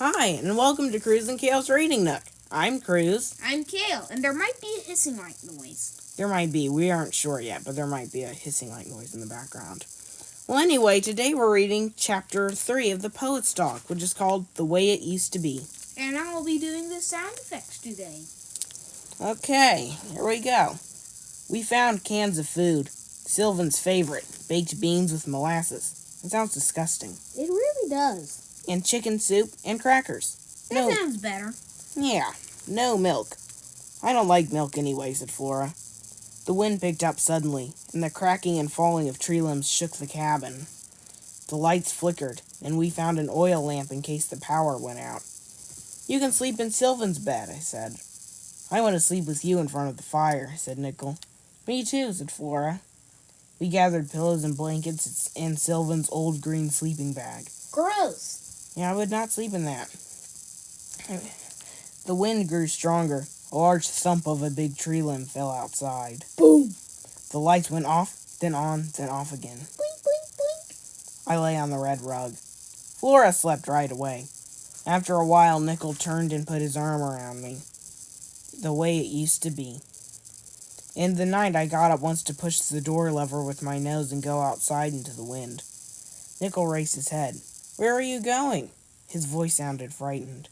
Hi, and welcome to Cruz and Kale's Reading Nook. I'm Cruz. I'm Kale, and there might be a hissing like noise. There might be. We aren't sure yet, but there might be a hissing like noise in the background. Well, anyway, today we're reading Chapter 3 of The Poet's Dog, which is called The Way It Used to Be. And I'll be doing the sound effects today. Okay, here we go. We found cans of food. Sylvan's favorite, baked beans with molasses. It sounds disgusting. It really does. And chicken soup and crackers. That sounds better. Yeah, no milk. I don't like milk anyway, said Flora. The wind picked up suddenly, and the cracking and falling of tree limbs shook the cabin. The lights flickered, and we found an oil lamp in case the power went out. You can sleep in Sylvan's bed, I said. I want to sleep with you in front of the fire, said Nickel. Me too, said Flora. We gathered pillows and blankets in Sylvan's old green sleeping bag. Gross. Yeah, I would not sleep in that. The wind grew stronger. A large thump of a big tree limb fell outside. Boom! The lights went off, then on, then off again. Blink, blink, blink. I lay on the red rug. Flora slept right away. After a while, Nickel turned and put his arm around me. The way it used to be. In the night, I got up once to push the door lever with my nose and go outside into the wind. Nickel raised his head. Where are you going? His voice sounded frightened.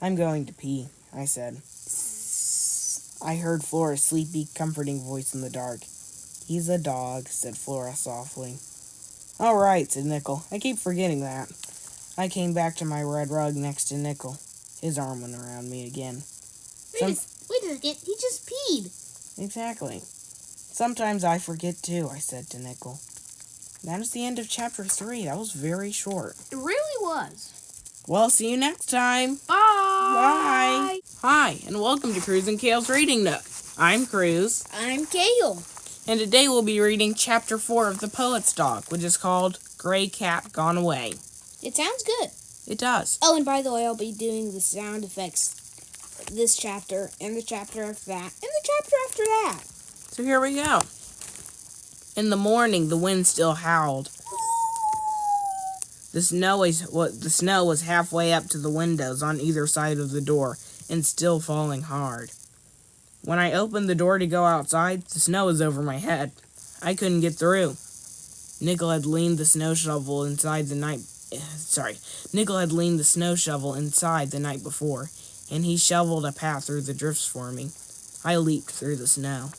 I'm going to pee, I said. I heard Flora's sleepy, comforting voice in the dark. He's a dog, said Flora softly. All right, said Nickel. I keep forgetting that. I came back to my red rug next to Nickel. His arm went around me again. Wait a second. He just peed. Exactly. Sometimes I forget too, I said to Nickel. That is the end of Chapter 3. That was very short. It really was. Well, see you next time. Bye. Bye. Hi, and welcome to Cruz and Kale's Reading Nook. I'm Cruz. I'm Kale. And today we'll be reading Chapter 4 of The Poet's Dog, which is called Gray Cat Gone Away. It sounds good. It does. Oh, and by the way, I'll be doing the sound effects this chapter, and the chapter after that, and the chapter after that. So here we go. In the morning, the wind still howled. The snow was halfway up to the windows on either side of the door, and still falling hard. When I opened the door to go outside, the snow was over my head. I couldn't get through. Nickel had leaned the snow shovel inside the night before, and he shoveled a path through the drifts for me. I leaped through the snow.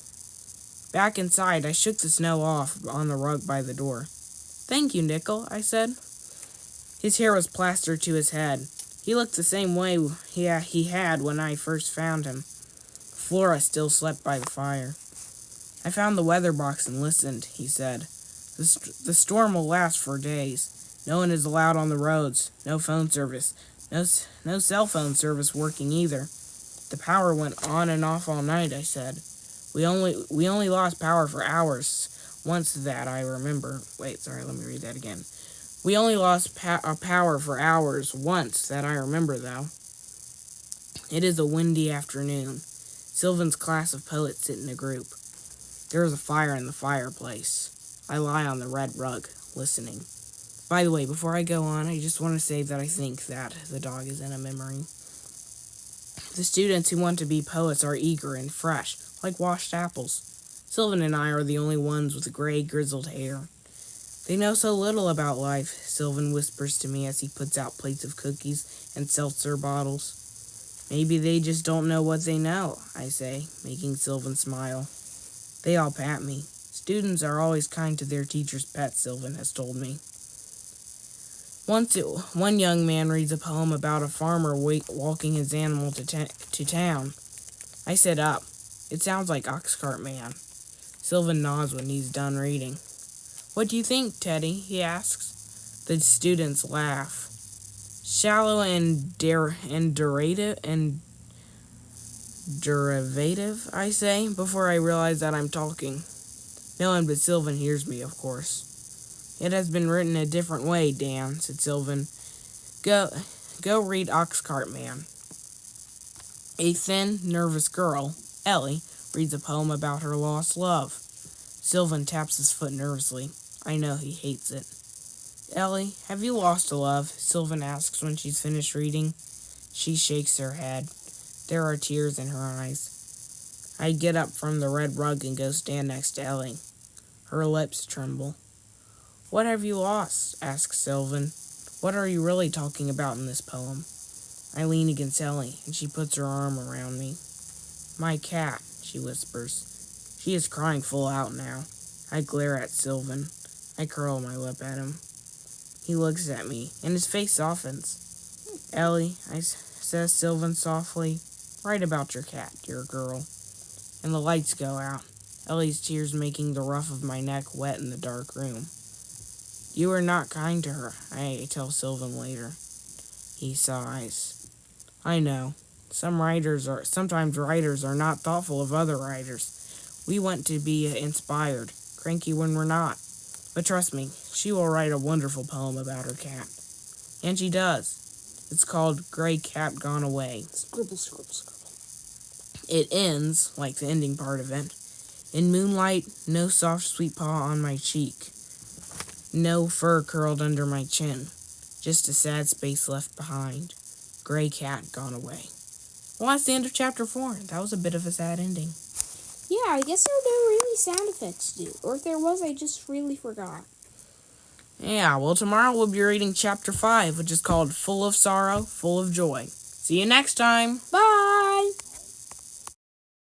Back inside, I shook the snow off on the rug by the door. Thank you, Nickel, I said. His hair was plastered to his head. He looked the same way he had when I first found him. Flora still slept by the fire. I found the weather box and listened, he said. The storm will last for days. No one is allowed on the roads. No phone service. No cell phone service working either. The power went on and off all night, I said. We only lost power for hours. Once that I remember. Wait, sorry, let me read that again. We only lost power for hours once that I remember, though. It is a windy afternoon. Sylvan's class of poets sit in a group. There is a fire in the fireplace. I lie on the red rug, listening. By the way, before I go on, I just want to say that I think that the dog is in a memory. The students who want to be poets are eager and fresh, like washed apples. Sylvan and I are the only ones with gray, grizzled hair. They know so little about life, Sylvan whispers to me as he puts out plates of cookies and seltzer bottles. Maybe they just don't know what they know, I say, making Sylvan smile. They all pat me. Students are always kind to their teacher's pets, Sylvan has told me. One young man reads a poem about a farmer walking his animal to town. I sit up. It sounds like Oxcart Man. Sylvan nods when he's done reading. What do you think, Teddy? He asks. The students laugh. Shallow and derivative, I say, before I realize that I'm talking. No one but Sylvan hears me, of course. It has been written a different way, Dan, said Sylvan. Go read Oxcart Man. A thin, nervous girl, Ellie, reads a poem about her lost love. Sylvan taps his foot nervously. I know he hates it. Ellie, have you lost a love? Sylvan asks when she's finished reading. She shakes her head. There are tears in her eyes. I get up from the red rug and go stand next to Ellie. Her lips tremble. What have you lost? Asks Sylvan. What are you really talking about in this poem? I lean against Ellie, and she puts her arm around me. My cat, she whispers. She is crying full out now. I glare at Sylvan. I curl my lip at him. He looks at me, and his face softens. Ellie, says Sylvan softly, write about your cat, dear girl. And the lights go out, Ellie's tears making the ruff of my neck wet in the dark room. You are not kind to her, I tell Sylvan later. He sighs. I know. Sometimes writers are not thoughtful of other writers. We want to be inspired, cranky when we're not. But trust me, she will write a wonderful poem about her cat. And she does. It's called Gray Cat Gone Away. Scribble, scribble, scribble. It ends, like the ending part of it, in moonlight, no soft sweet paw on my cheek. No fur curled under my chin. Just a sad space left behind. Gray cat gone away. Well, that's the end of chapter 4. That was a bit of a sad ending. Yeah, I guess there are no really sound effects to do. Or if there was, I just really forgot. Yeah, well, tomorrow we'll be reading chapter 5, which is called Full of Sorrow, Full of Joy. See you next time. Bye!